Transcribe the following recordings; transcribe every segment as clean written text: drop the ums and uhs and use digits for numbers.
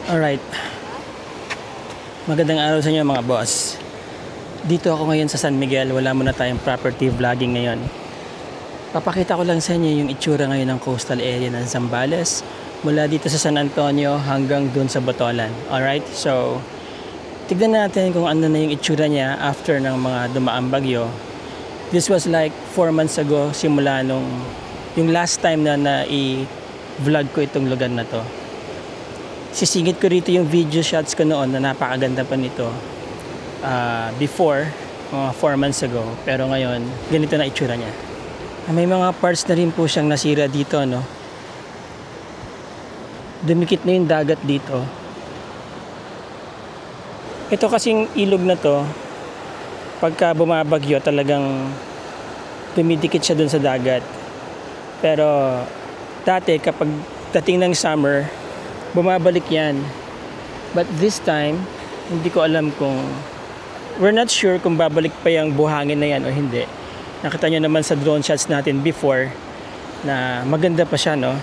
Alright, magandang araw sa inyo mga boss. Dito ako ngayon sa San Miguel, wala muna tayong property vlogging ngayon. Papakita ko lang sa inyo yung itsura ngayon ng coastal area ng Zambales, mula dito sa San Antonio hanggang dun sa Botolan. Alright, so tignan natin kung ano na yung itsura niya after ng mga dumaang bagyo. This was like 4 months ago, simula nung yung last time na i-vlog ko itong lugar na to. Sisingit ko rito yung video shots ko noon na napakaganda pa nito before, mga 4 months ago. Pero ngayon, ganito na itsura niya. May mga parts na rin po siyang nasira dito, no? Dumikit na yung dagat dito. Ito kasing ilog na to, pagka bumabagyo talagang dumidikit siya dun sa dagat. Pero dati kapag dating ng summer, bumabalik yan. But this time, hindi ko alam kung, we're not sure kung babalik pa yung buhangin na yan o hindi. Nakita nyo naman sa drone shots natin before na maganda pa siya, no?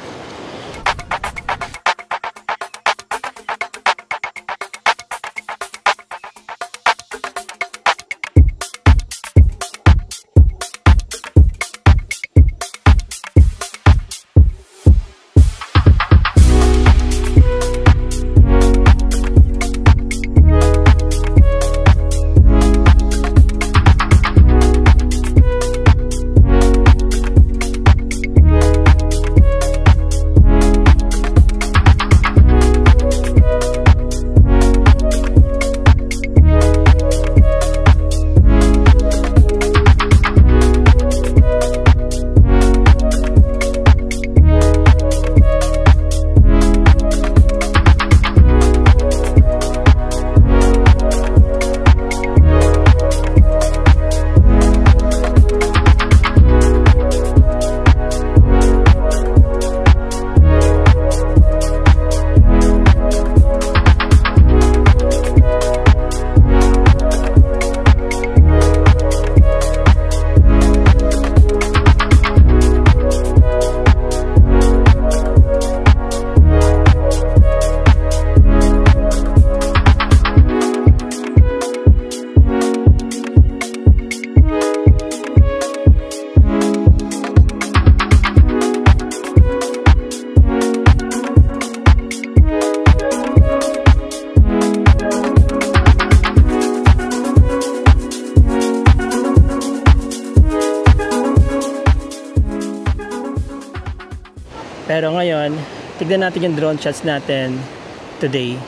Pero ngayon, tignan natin yung drone shots natin today.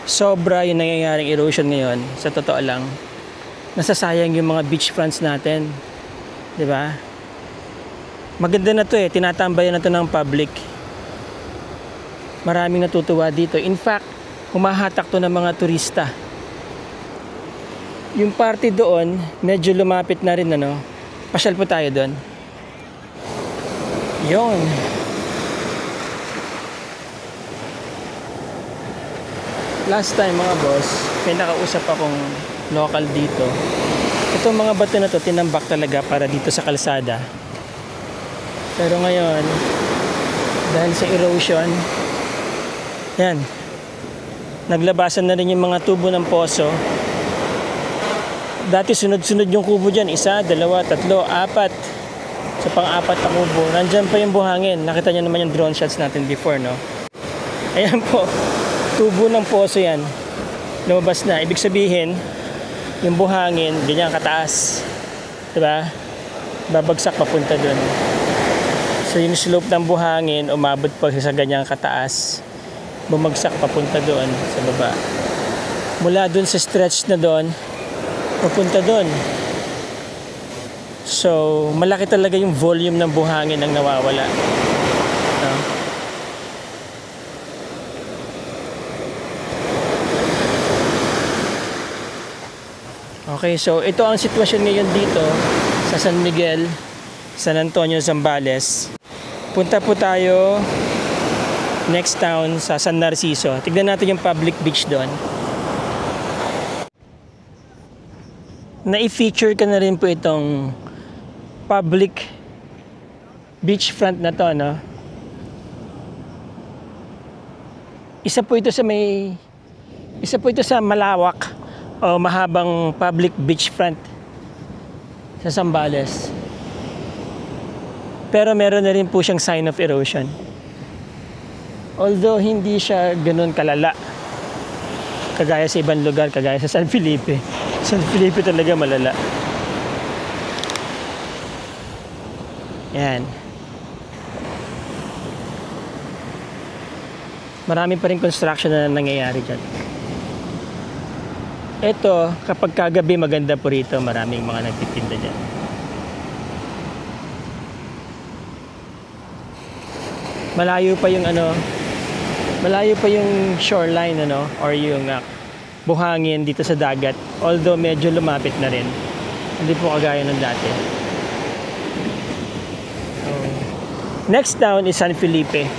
Sobra yung nangyayaring erosion ngayon. Sa totoo lang, nasasayang yung mga beach fronts natin. 'Di ba? Maganda na to tinatambayan na to ng public. Maraming natutuwa dito. In fact, humahatak to ng mga turista. Yung party doon, medyo lumapit na rin Pasyal po tayo doon. Yun. Last time mga boss, may nakausap akong local dito. Itong mga bato na to, tinambak talaga para dito sa kalsada. Pero ngayon, dahil sa erosion, yan, naglabasan na rin yung mga tubo ng poso. Dati sunod-sunod yung kubo dyan, 1, 2, 3, 4. Sa pang-apat na kubo, nandyan pa yung buhangin. Nakita nyo naman yung drone shots natin before, no? Ayan po, tubo ng poso yan. Lumabas na. Ibig sabihin, yung buhangin, ganyan kataas. Diba? Babagsak papunta dun. So yung slope ng buhangin, umabot pa sa ganyang kataas. Bumagsak papunta doon sa baba. Mula dun sa stretch na doon, papunta doon. So, malaki talaga yung volume ng buhangin ang nawawala. No? Okay, so ito ang sitwasyon ngayon dito sa San Miguel, San Antonio, Zambales. Punta po tayo next town sa San Narciso. Tignan natin yung public beach doon. Na-feature ka na rin po itong public beachfront na to, no? Isa po ito sa malawak o mahabang public beachfront sa Zambales. Pero meron na rin po siyang sign of erosion. Although hindi siya ganoon kalala kagaya sa ibang lugar, kagaya sa San Felipe. San Felipe talaga malala. Yan. Marami pa rin construction na nangyayari dyan. Ito, kapag kagabi maganda po rito, maraming mga nagtitinda dyan. Malayo pa yung shoreline or yung buhangin dito sa dagat, although medyo lumapit na rin, hindi po kagaya ng dati. Next town is San Felipe.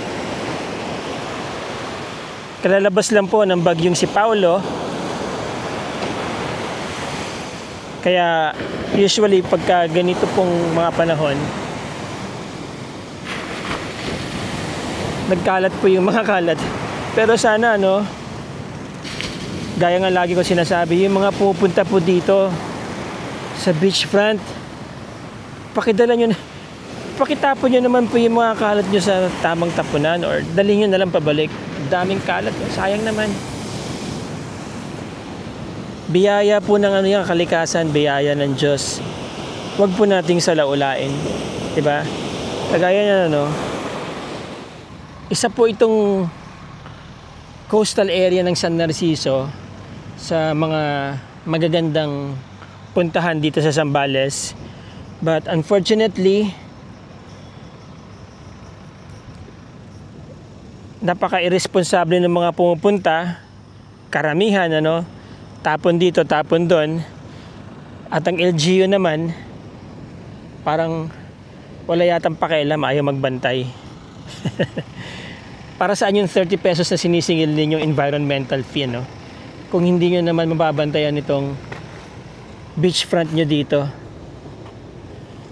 Kalalabas lang po ng bagyong si Paulo, kaya usually pagka ganito pong mga panahon, nagkalat po yung mga kalat. Pero sana gaya nga lagi ko sinasabi, yung mga pupunta po dito sa beachfront, pakitapon nyo naman po yung mga kalat nyo sa tamang tapunan or dalhin nyo na lang pabalik. Daming kalat, sayang naman. Biyaya po ng yung kalikasan, biyaya ng Diyos. Huwag po nating salaulain, diba? Kagaya na isa po itong coastal area ng San Narciso sa mga magagandang puntahan dito sa Zambales. But unfortunately, napaka-irresponsable ng mga pumupunta. Karamihan, tapon dito, tapon doon. At ang LGU naman, parang wala yatang pakialam, ayaw magbantay. Para saan yung 30 pesos na sinisingil ninyong environmental fee, kung hindi nyo naman mababantayan itong beachfront nyo dito,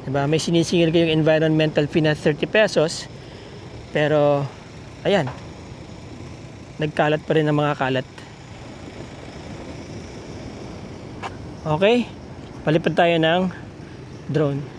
diba? May sinisingil kayong environmental fee na 30 pesos, pero ayan, nagkalat pa rin ang mga kalat. Okay, palipad tayo ng drone.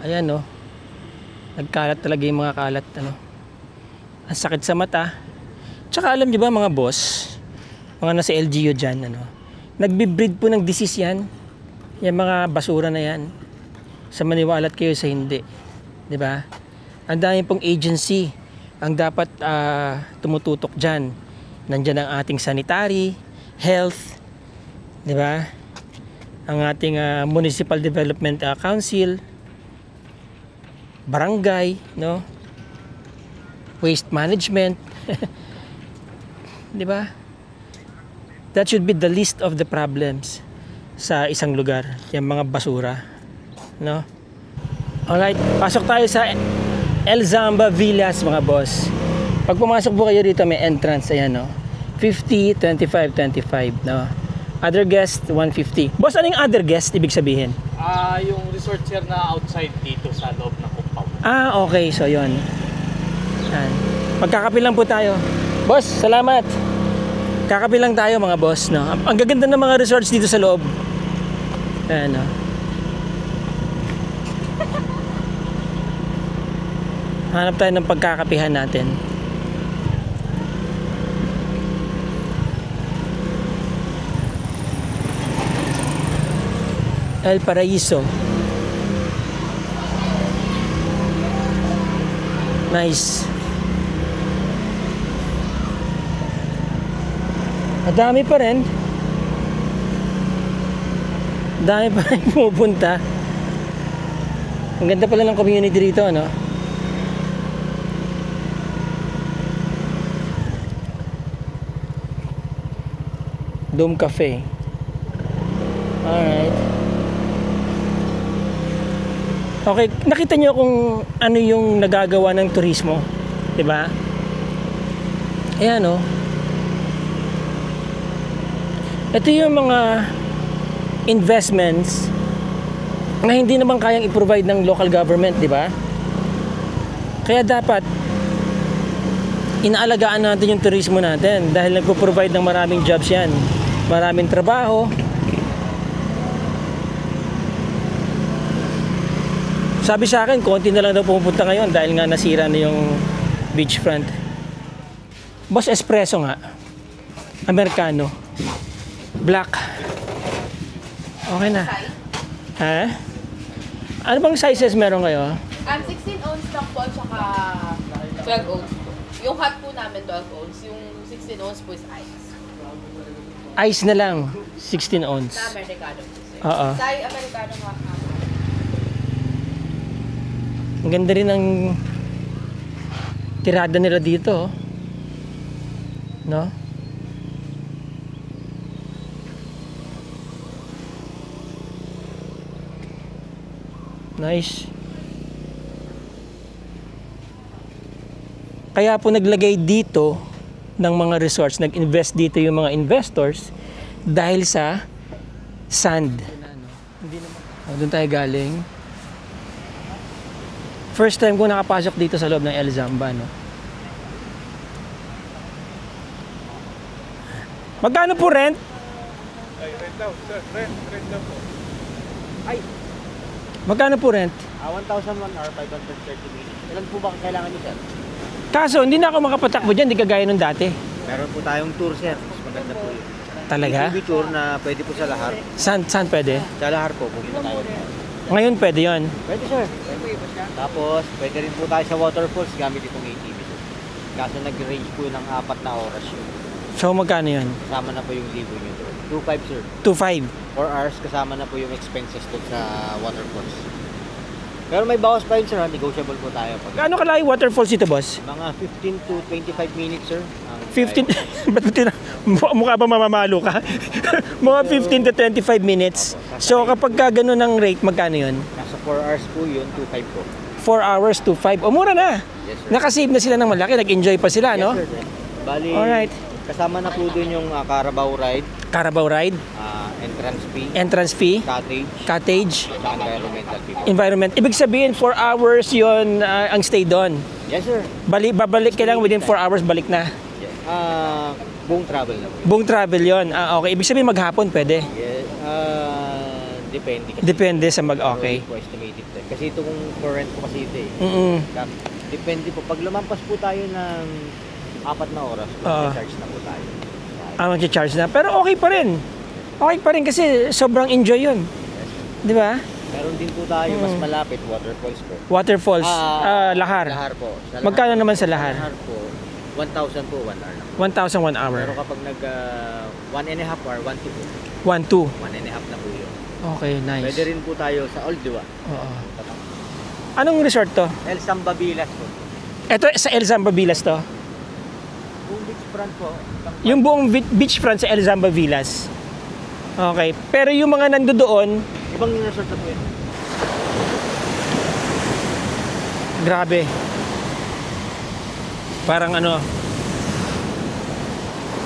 Ayan, no. Nagkalat talaga yung mga kalat, ano. Ang sakit sa mata. Tsaka alam niyo ba mga boss, mga nasa LGU dyan, ano, nagbi-breed po ng disease yan. Yung mga basura na yan. Sa maniwalat kayo sa hindi. 'Di ba? Ang dami pong agency ang dapat tumututok dyan. Nandyan ang ating sanitary, health, 'di ba? Ang ating Municipal Development Council, barangay, no? Waste management. 'Di ba? That should be the list of the problems sa isang lugar, yung mga basura, no? Alright, pasok tayo sa El Zamba Villas, mga boss. Pag pumasok po kayo dito, may entrance, ayan, no? 50, 25, 25, no? Other guest, 150. Boss, ano yung other guest, ibig sabihin? Yung resort sir na outside dito sa loob ng compound. Okay, so yun. Yan. Magkakape lang po tayo. Boss, salamat. Kakape lang tayo, mga boss, no? Ang gaganda ng mga resorts dito sa loob. Ayan, no? Hanap tayo ng pagkakapihan natin. El Paraiso. Nice. Madami pa rin. Dami pa rin pumupunta. Ang ganda pala ng community dito, no? Dome Cafe. Alright. Okay, nakita niyo kung ano yung nagagawa ng turismo, 'di ba? Ayan, oh. Ito yung mga investments na hindi naman kayang i-provide ng local government, 'di ba? Kaya dapat inaalagaan natin yung turismo natin dahil nagpo-provide ng maraming jobs 'yan. Maraming trabaho. Sabi sa akin, konti na lang daw pumupunta ngayon dahil nga nasira na yung beachfront. Boss, espresso nga. Americano. Black. Okay na. Ha? Ano bang sizes meron kayo? 16 ounce lang po at saka 12 ounce po. Yung hot po namin 12 ounce. Yung 16 ounce po is ice. Ice na lang. 16 ounce. Na Americano po sir. Oo. Sa Americano nga. Ang ganda rin ng tirada nila dito, oh. No? Nice. Kaya po naglagay dito ng mga resorts, nag-invest dito yung mga investors dahil sa sand. Doon tayo galing. First time ko nakapasok dito sa loob ng El Zamba, no? Magkano po rent? Ay, rent daw, sir. Rent daw po. Ay. Magkano po rent? 1,001 or 530 minutes. Ilan po ba kailangan niyo, sir? Kaso, hindi na ako makapatakbo dyan, hindi kagaya nung dati. Meron po tayong tour, sir. Mas maganda po yun. Talaga? TV tour na pwede po sa Lahar. Saan pwede? Sa Lahar po, pupunta tayo. Ngayon pwede yon. Pwede, sir. Tapos, pwede rin po tayo sa waterfalls gamit itong ATV, sir. Kaso nag-range po ng 4 na oras yun. So, magkano yun? Kasama na po yung libo nyo doon. 2,500, sir. 2.5. 4 hours kasama na po yung expenses doon sa waterfalls. Pero may bawas pa yun, sir. Negotiable po tayo. Gaano kalayo waterfalls ito, boss? Mga 15 to 25 minutes, sir. 15? Ba't mukha ba mamamalo ka? Mga 15 to 25 minutes. So, kapag ka ganun ang rate, magkano yun? Nasa 4 hours po yun, 2,500 po. 4 hours to 5. O, mura na. Yes, sir. Nakasave na sila ng malaki. Nag-enjoy pa sila, no? Yes, sir. Bali, Alright. kasama na po dun yung Carabao ride, Carabao ride, entrance fee, entrance fee, cottage, cottage, at environmental fee po. environment. Ibig sabihin, 4 hours yon ang stay doon. Yes, sir. Babalik ka lang within 4 hours, balik na. Yes. Buong travel na po. Buong travel yon. Okay. Ibig sabihin, maghapon pwede. Yes. Depende kasi. Depende sa okay. Po estimated time. Kasi ito kung for rent po kasi ito eh. Mm. Depende po. Pag lumampas po tayo ng 4 na oras, mag-charge na po tayo. Mag-charge na. Pero okay pa rin. Okay pa rin kasi sobrang enjoy yun. Di ba? Meron din po tayo mas malapit, waterfalls po. Waterfalls, Lahar. Lahar po. Sa Magkano naman sa Lahar? Lahar po, 1,000 po, 1 hour lang. 1,000 1 hour. Pero kapag nag 1.5 hour, 1 to 1,200. 1.5 na po yun. Okay, nice. Pwede rin po tayo sa Old Diwa. Oo. Anong resort to? El Sambabilas po. Ito sa El Zamba Villas to. Buong beachfront po. Yung buong beachfront sa El Zamba Villas. Okay. Pero yung mga nandoon, Ibang resort na po yun. grabe. Parang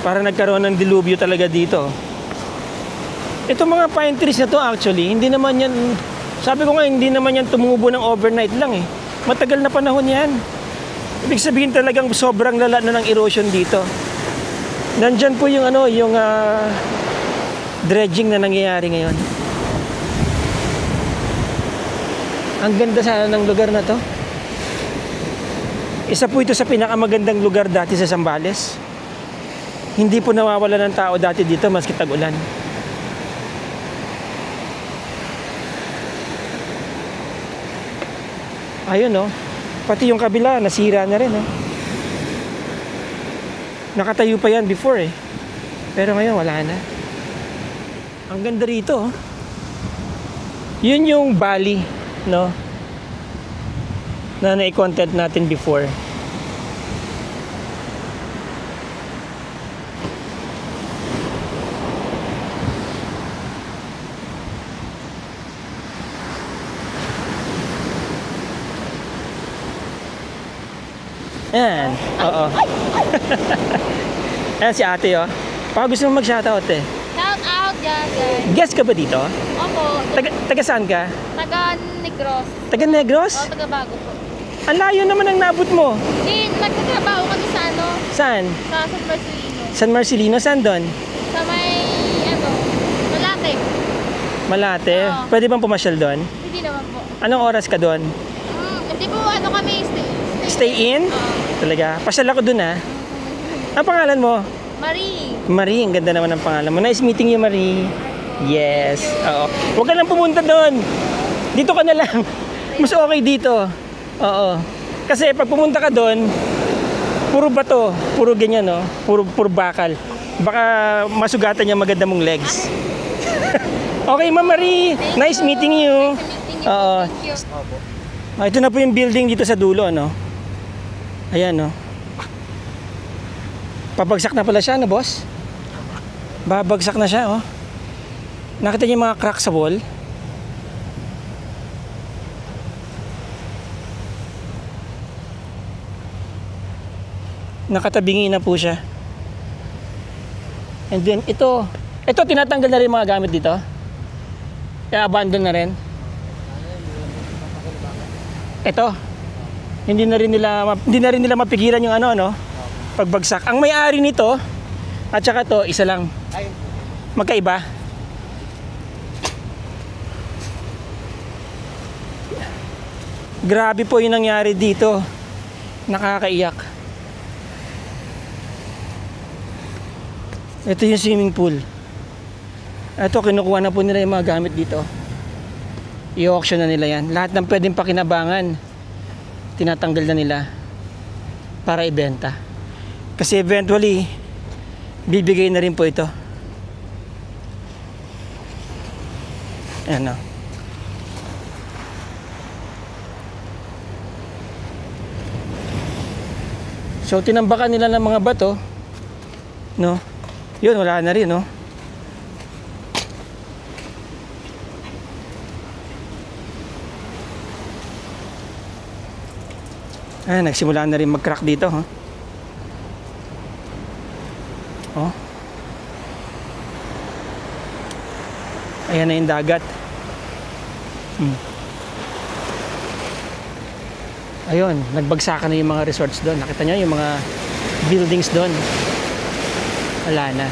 parang nagkaroon ng dilubyo talaga dito. Ito mga pine trees na to actually, hindi naman yan, sabi ko nga, hindi naman yan tumubo ng overnight lang eh. Matagal na panahon yan. Ibig sabihin talagang sobrang lala na ng erosion dito. Nandyan po yung yung dredging na nangyayari ngayon. Ang ganda sana ng lugar na to. Isa po ito sa pinakamagandang lugar dati sa Zambales. Hindi po nawawala ng tao dati dito maski tag-ulan. Ayun pati yung kabila nasira na rin Nakatayo pa yan before eh. Pero ngayon wala na. Ang ganda rito Yun yung Bali, na nai-content natin before. Yan. Oo. Ayan si ate Baka gusto mo mag-shoutout Shout out dyan, guys. Guest ka ba dito? Opo. Taga saan ka? Taga Negros. Taga Negros? O, taga Bago po. Ang layo naman ang nabot mo. Nagtatrabaho kami sa Saan? Sa San Marcelino. San Marcelino? Saan doon? Sa may, Malate. Malate? Oo. Pwede bang pumasyal doon? Hindi naman po. Anong oras ka doon? Hindi po, kami, Stay in? Oo. Talaga? Pasyal ako doon Ang pangalan mo? Marie. Marie, ang ganda naman ng pangalan mo. Nice meeting you, Marie. Yes. Oo. Huwag ka lang pumunta doon. Dito ka na lang. Mas okay dito. Oo. Kasi pag pumunta ka doon, puro bato, puro ganyan, puro bakal. Baka masugatan niya maganda mong legs. Okay, Ma'am Marie. Nice meeting you. Nice meeting you. Oo. Thank you. Ito na po yung building dito sa dulo, Ayan, Pabagsak na pala siya, boss? Babagsak na siya, Nakita niyo yung mga crack sa wall? Nakatabingi na po siya. And then, ito tinatanggal na rin mga gamit dito? I-abandon na rin? Ito? Hindi na rin nila mapigilan yung pagbagsak. Ang may-ari nito at saka to, isa lang. Magkaiba. Grabe po yung nangyari dito. Nakakaiyak. Ito yung swimming pool. Ito, kinukuha na po nila yung mga gamit dito. I-auction na nila yan. Lahat ng pwedeng pakinabangan, tinatanggal na nila para ibenta. Kasi eventually, bibigay na rin po ito. Ayan So, tinambakan nila ng mga bato. Yun, wala na rin, nagsimula na rin mag-crack dito, Ayan na yung dagat. Ayun, nagbagsakan na yung mga resorts doon. Nakita nyo yung mga buildings doon. Wala na.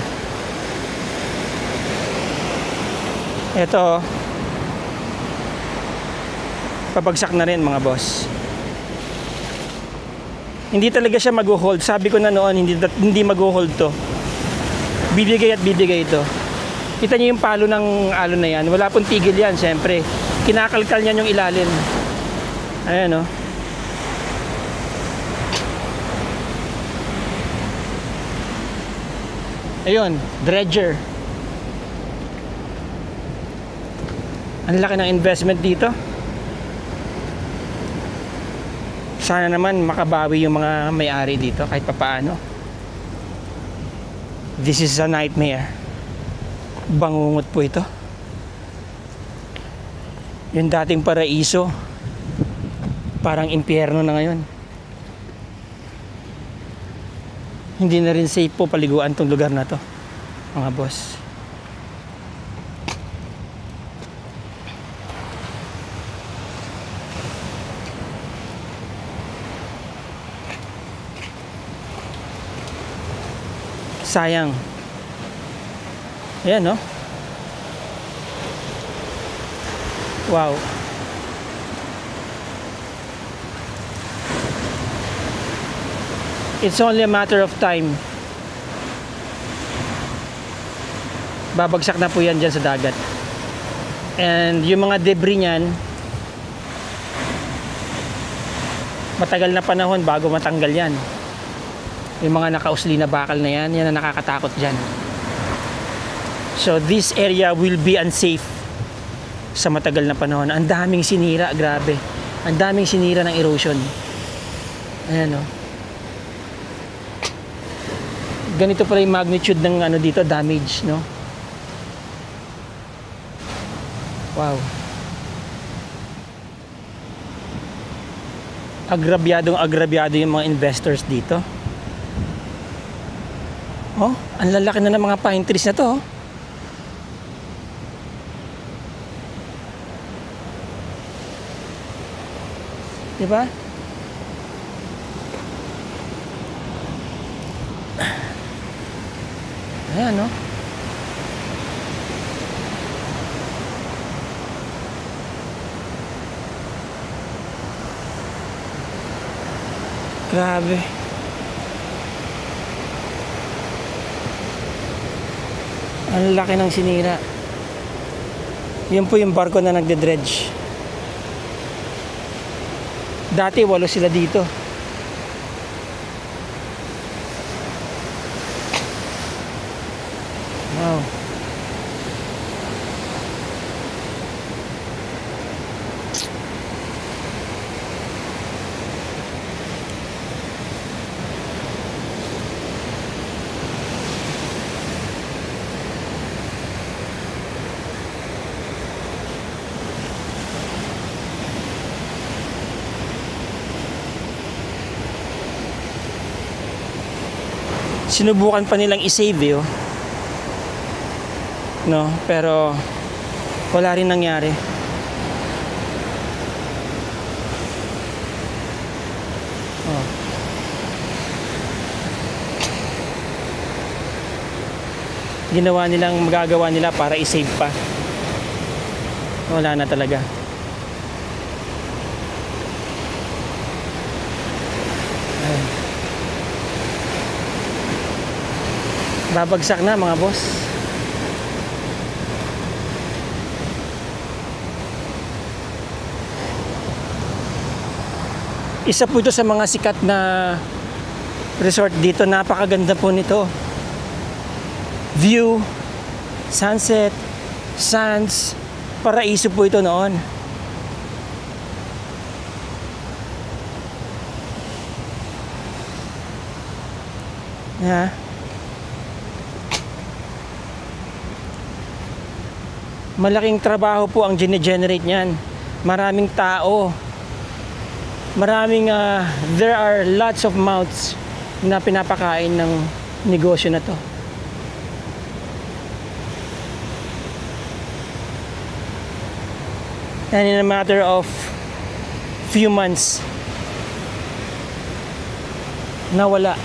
Ito, Pabagsak na rin mga boss. Hindi talaga siya mag-hold. Sabi ko na noon, hindi mag-hold to. Bibigay at bibigay ito. Kita niyo yung palo ng alon na yan. Wala pong tigil yan, syempre. Kinakalkal niyan yung ilalim. Ayan, oh. Ayun, dredger. Ang laki ng investment dito. Sana naman makabawi yung mga may-ari dito kahit papaano. This is a nightmare. Bangungot po ito. Yung dating paraiso, parang impyerno na ngayon. Hindi na rin safe po paliguan tong lugar na to, mga boss. Sayang. Ayan, no? Wow. It's only a matter of time. Babagsak na po yan dyan sa dagat. And yung mga debris niyan, matagal na panahon bago matanggal yan. Yung mga nakausli na bakal na yan, yan ang nakakatakot dyan. So this area will be unsafe sa matagal na panahon. Ang daming sinira, grabe. Ang daming sinira ng erosion. Ayan, o. Ganito pala yung magnitude ng ano dito, damage, no? Wow. Agrabyado yung mga investors dito. Oh, ang lalaki na ng mga pine trees na to, oh. Diba? Ayan, no? Grabe. Ang laki ng sinira. Yun po yung barko na nagde-dredge. Dati 8 sila dito. Wow. Sinubukan pa nilang i-save, oh. No, pero wala rin nangyari. Oh. Ginawa nilang magagawa nila para i-save pa. Wala na talaga. Ay. Babagsak na mga boss. Isa po ito sa mga sikat na resort dito. Napakaganda po nito. View, sunset, sands, paraiso po ito noon. Yeah. Malaking trabaho po ang gine-generate niyan. Maraming tao. There are lots of mouths na pinapakain ng negosyo na to. And in a matter of few months, nawala.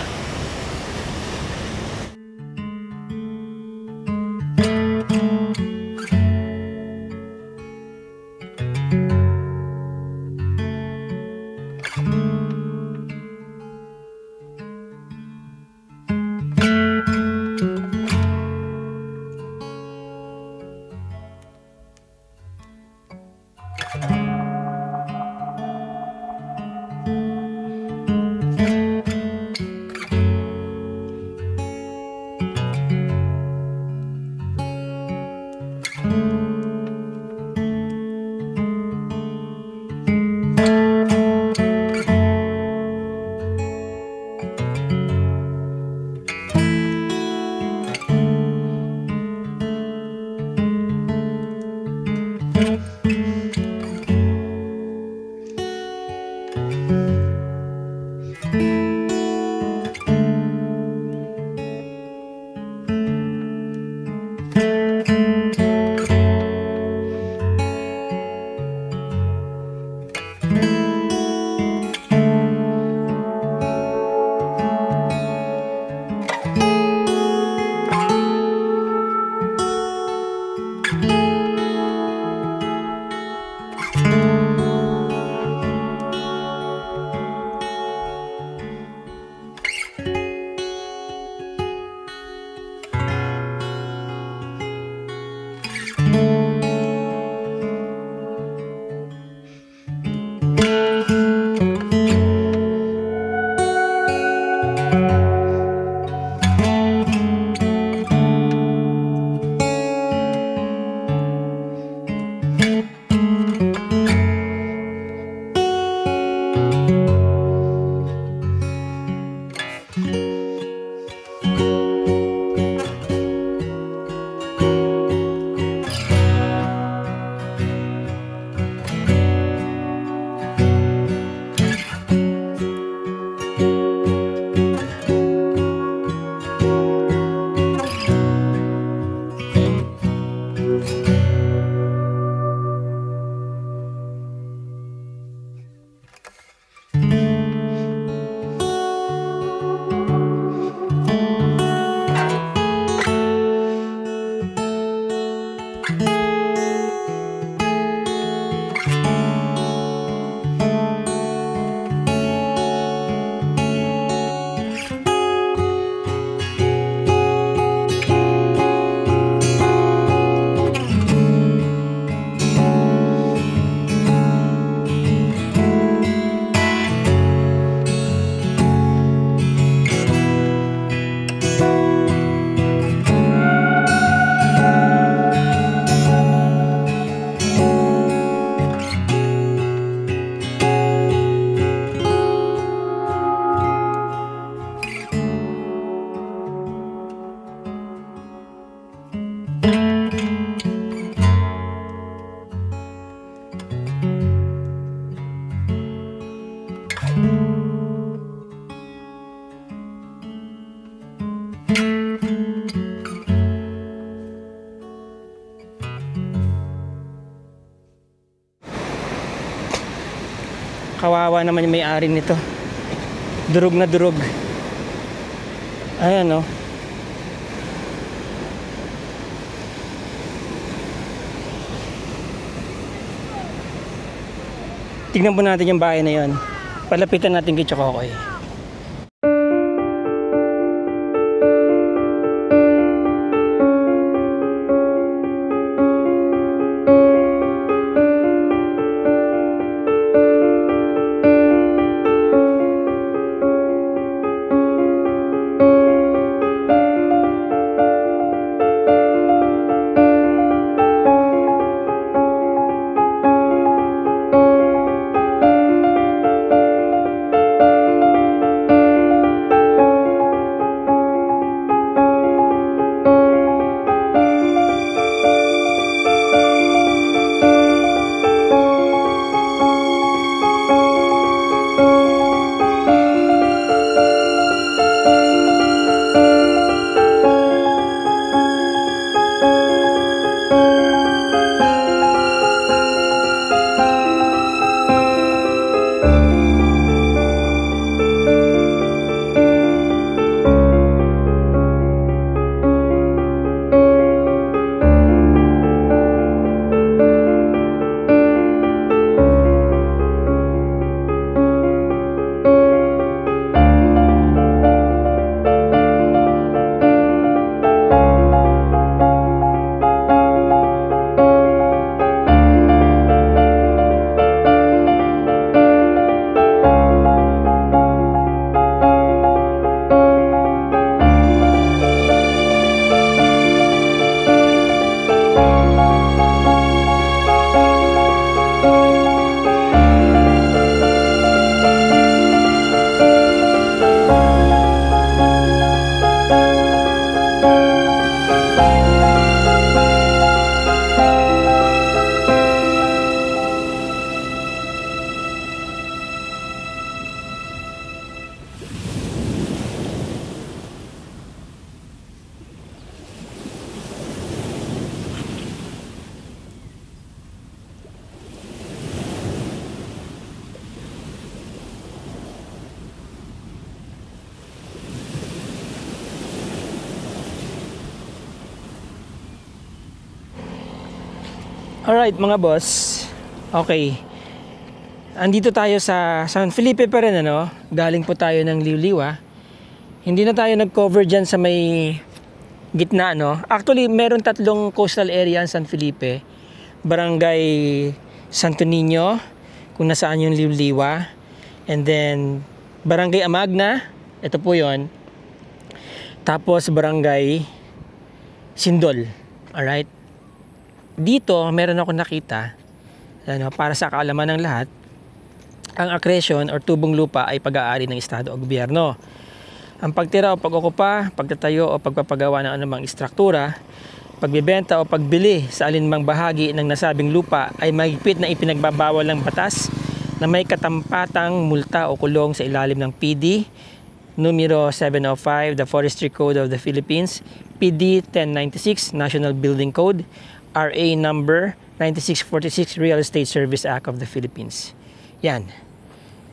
Kawawa naman yung may-ari nito. Durog na durog. Ayan, no. Tignan po natin yung bahay na yon. Palapitan natin kay Chokokoy. Alright mga boss. Okay. Andito tayo sa San Felipe pa rin, ano? Galing po tayo ng Liuliwa. Hindi na tayo nag-cover dyan sa may gitna, no? Actually, meron tatlong coastal area in San Felipe. Barangay Santo Niño, kung nasaan yung Liuliwa. And then, Barangay Amagna. Ito po yon. Tapos, Barangay Sindol. Alright? Dito, meron ako nakita, ano, para sa kaalaman ng lahat, ang accretion or tubong lupa ay pag-aari ng estado o gobyerno. Ang pagtira o pag-okupa, pagtatayo o pagpapagawa ng anumang istruktura, pagbebenta o pagbili sa alinmang bahagi ng nasabing lupa ay mahigpit na ipinagbabawal ng batas na may katampatang multa o kulong sa ilalim ng PD numero 705, the Forestry Code of the Philippines, PD 1096, National Building Code, RA number 9646, Real Estate Service Act of the Philippines. Yan.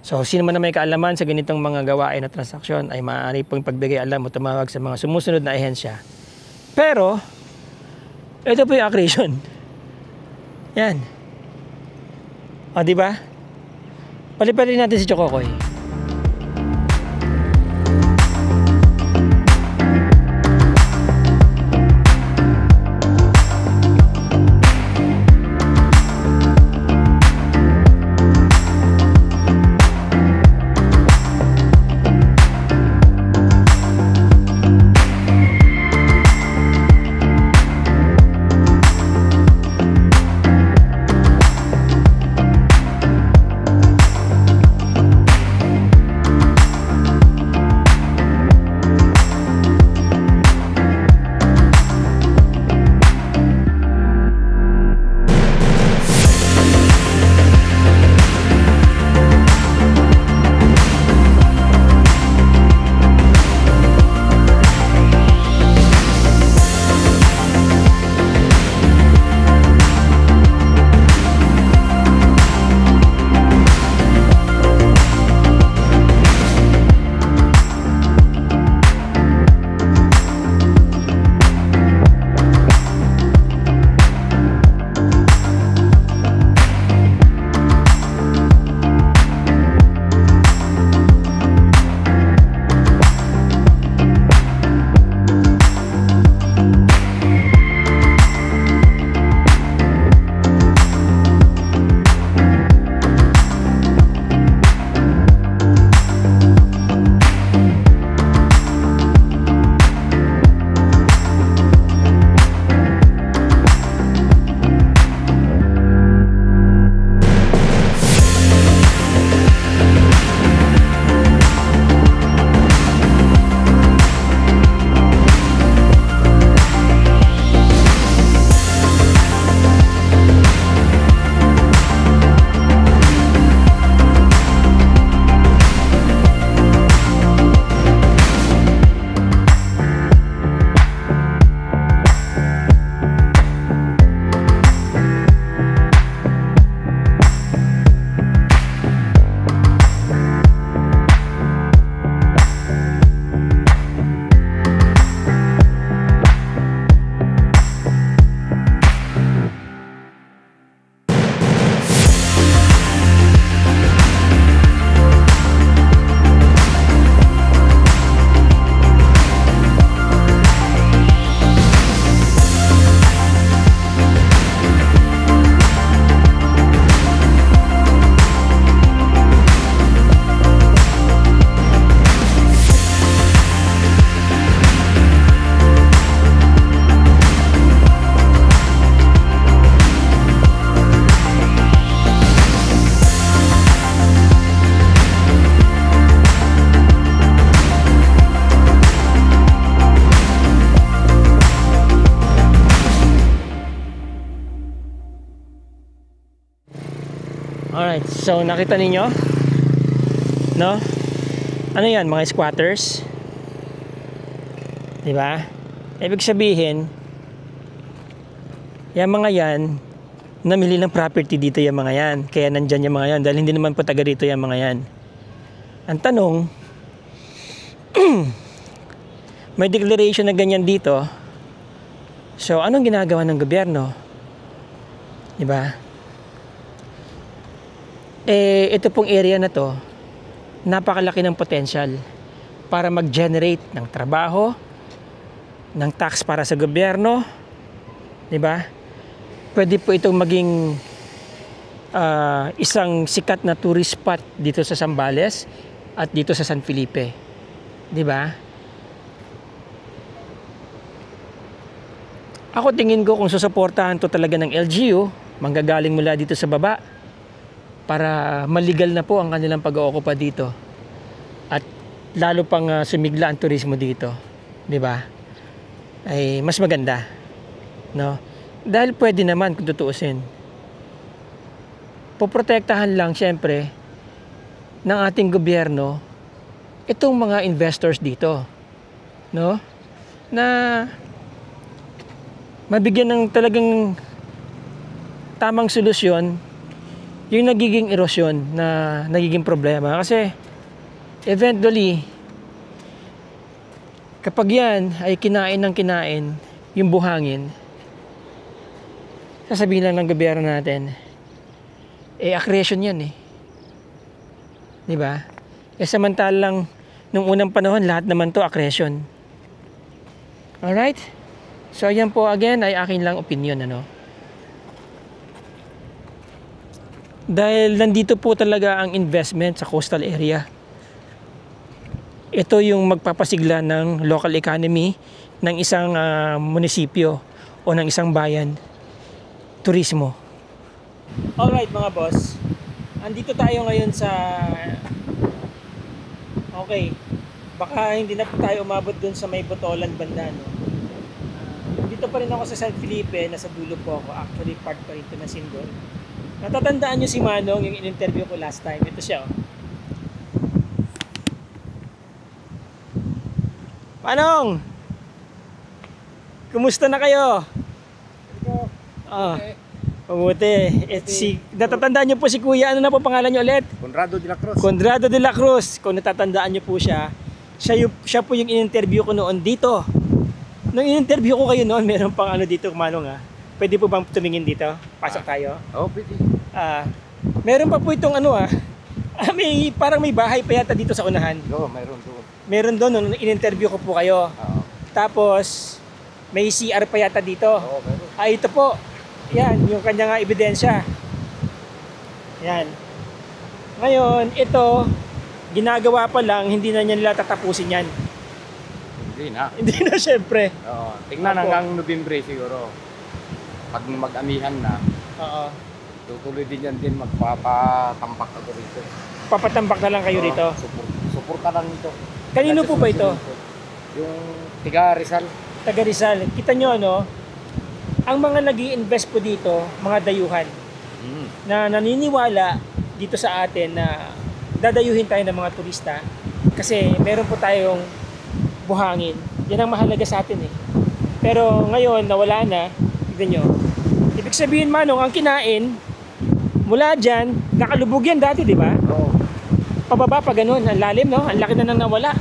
So, sino man na may kaalaman sa ganitong mga gawain na transaksyon ay maaari pong pagbigay alam o tumawag sa mga sumusunod na ahensya. Pero, ito po yung accretion. Yan. O, diba? Paliparin natin si Chokokoy. Alright, so nakita ninyo? No? Ano yan, mga squatters? Diba? Ibig sabihin, yung mga yan, namili ng property dito yung mga yan. Kaya nandyan yung mga yan. Dahil hindi naman po taga rito yung mga yan. Ang tanong, may declaration na ganyan dito. So, anong ginagawa ng gobyerno? Diba? Eh, ito pong area na to, napakalaki ng potential para mag-generate ng trabaho, ng tax para sa gobyerno, di ba? Pwede po itong maging isang sikat na tourist spot dito sa Zambales at dito sa San Felipe, di ba? Ako tingin ko kung susuportahan to talaga ng LGU, manggagaling mula dito sa baba, para maligal na po ang kanilang pag-ookupa dito at lalo pang sumigla ang turismo dito, di ba? Ay mas maganda, no? Dahil pwede naman kung tutuusin. Poprotektahan lang syempre ng ating gobyerno itong mga investors dito, no? Na mabigyan ng talagang tamang solusyon yung nagiging erosyon na nagiging problema. Kasi eventually kapag yan ay kinain ng kinain yung buhangin, sasabihin lang ng gobyerno natin, eh accretion yan eh, di ba? Eh samantalang nung unang panahon lahat naman to accretion. Alright, so yan po again ay akin lang opinion, ano. Dahil nandito po talaga ang investment sa coastal area. Ito yung magpapasigla ng local economy ng isang munisipyo o ng isang bayan. Turismo. Alright mga boss. Andito tayo ngayon sa... Okay. Baka hindi na po tayo umabot dun sa may Botolan banda, no? Dito pa rin ako sa San Felipe. Nasa dulo po ako. Actually part pa rin ito na Sindol. Natatandaan nyo si Manong, yung in-interview ko last time. Ito siya, oh. Manong! Kumusta na kayo? Mabuti. Natatandaan nyo po si Kuya. Ano na po pangalan nyo ulit? Conrado de la Cruz. Conrado de la Cruz. Kung natatandaan nyo po siya, siya po yung in-interview ko noon dito. Nung in-interview ko kayo noon, meron pang ano dito, Manong, ha? Pwede po bang tumingin dito? Pasok tayo. Oo, pwede. Meron pa po itong ano parang may bahay pa yata dito sa unahan. Oo, mayroon doon. Meron doon nung in-interview ko po kayo. Oo. Tapos may CR pa yata dito. Oo, mayroon. Ito po. Yan, yung kanyang ebidensya. Yan. Ngayon, ito ginagawa pa lang, hindi na nila tatapusin yan. Hindi na. Hindi na syempre. Oo. Tingnan Opo. hanggang Nobyembre siguro. Pag mag-amihan na, Oo. tutuloy din yan din magpapatampak ako rito. Papatambak na lang kayo dito. Suporta lang ito. Kanino po ba ito? Yung tiga Rizal. Taga Rizal. Kita nyo, no? Ang mga nag-i-invest po dito, mga dayuhan, na naniniwala dito sa atin na dadayuhin tayo ng mga turista kasi meron po tayong buhangin. Yan ang mahalaga sa atin eh. Pero ngayon, nawala na. Tignan nyo. Ibig sabihin, Manong, ang kinain, mula dyan, nakalubog yan dati, di ba? Oo. Pababa pa ganun, ang lalim, no? Ang laki na nang nawala.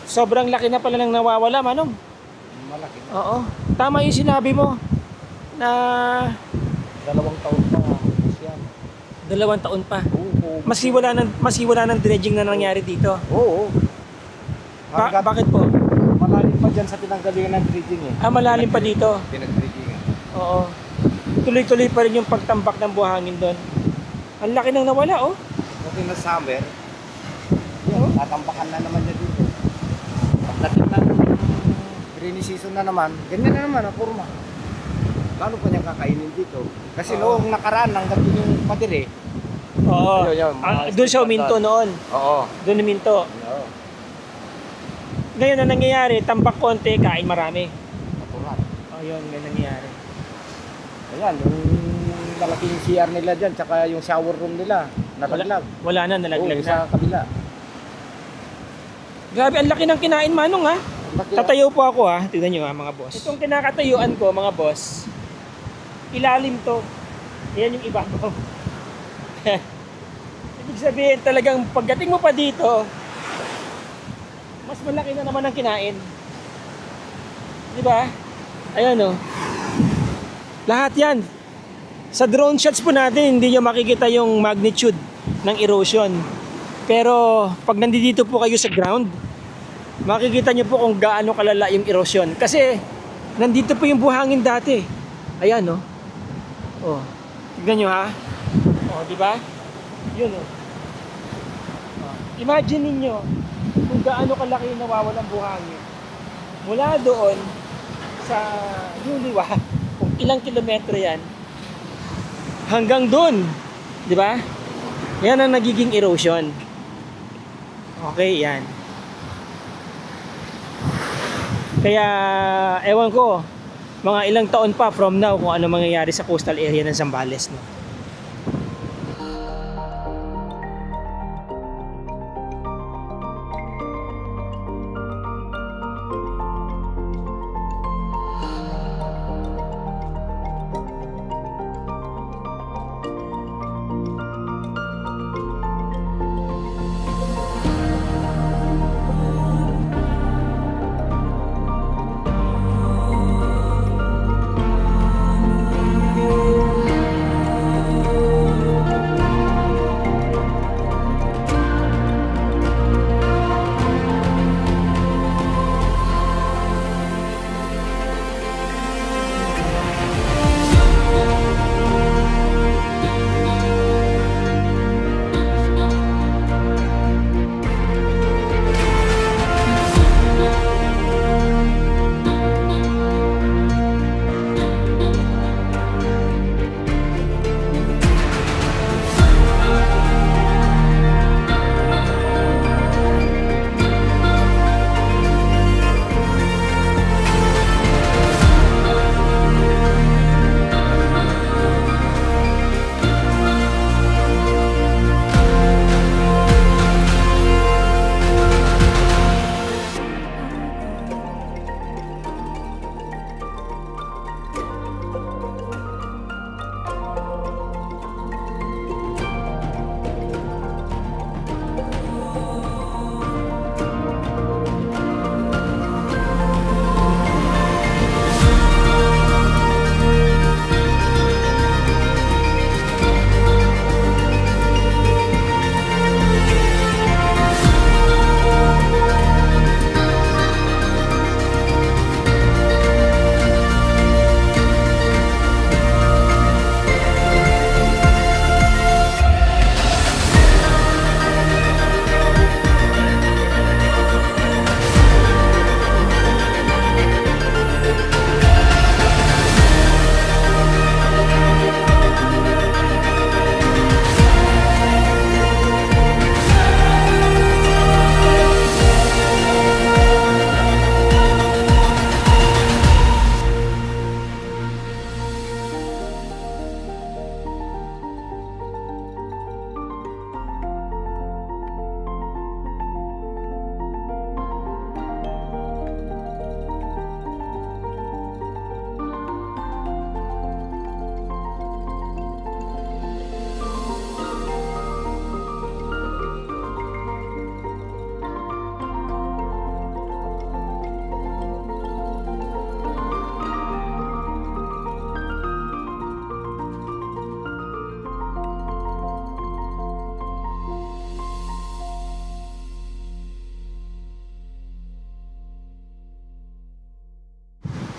Sobrang laki na pala nang nawawala, Manong. Malaki. Oo. Tama yung sinabi mo na 2 taon pa. Yan. 2 taon pa. Oo. Mas wala ng dredging na nangyari dito. Oo. Bakit po? Malalim pa dyan sa pinanggalingan ng dredging eh. Malalim pa dito. Pinag-dredging. Oo. Tuloy-tuloy pa rin yung pagtambak ng buhangin doon. Ang laki nang nawala, oh. Pati na summer, tatambakan na naman niya dito. Pagdating ng rainy season na naman, ganyan na naman ang kurma. Lalo pa niya kakainin dito. Kasi noong nakaraan, hanggang yung padire. Oo. Ayun, Doon siya uminto noon. Oo. Doon uminto. Oo. Ngayon na nangyayari, tambak konti, kain marami. Natural. Oh, yun, ngayon nangyayari. Ayan, yung malaking CR nila dyan, tsaka yung shower room nila, nalaglag. Wala na, nalaglag Oo, na. sa kabila. Grabe, ang laki ng kinain, Manong, ha? Laki- Tatayo po ako, ha? Tignan nyo, ha, mga boss. Itong kinakatayuan ko, mga boss, ilalim to. Yan yung iba ko. Ibig sabihin, talagang pagdating mo pa dito, mas malaki na naman ang kinain. Di ba? Ayan, oh. Lahat yan. Sa drone shots po natin, hindi nyo makikita yung magnitude ng erosion. Pero pag nandito po kayo sa ground, makikita nyo po kung gaano kalala yung erosion. Kasi nandito po yung buhangin dati. Ayan, no? Oh. Tignan nyo, ha? Oh, di ba? Yun, oh. Oh. Imagine ninyo kung gaano kalaki yung nawawalang buhangin. Mula doon sa Yuliwa, kung ilang kilometro yan, hanggang doon, di ba? Yan ang nagiging erosion. Okay, yan. Kaya, ewan ko, mga ilang taon pa from now kung ano mangyayari sa coastal area ng Zambales, no?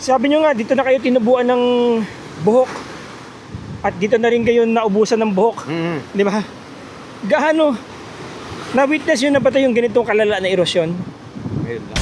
Sabi nyo nga, dito na kayo tinubuan ng buhok. At dito na rin kayo naubusan ng buhok. Di ba? Gaano na-witness yun na ba yung ganitong kalala na erosyon? Ngayon lang.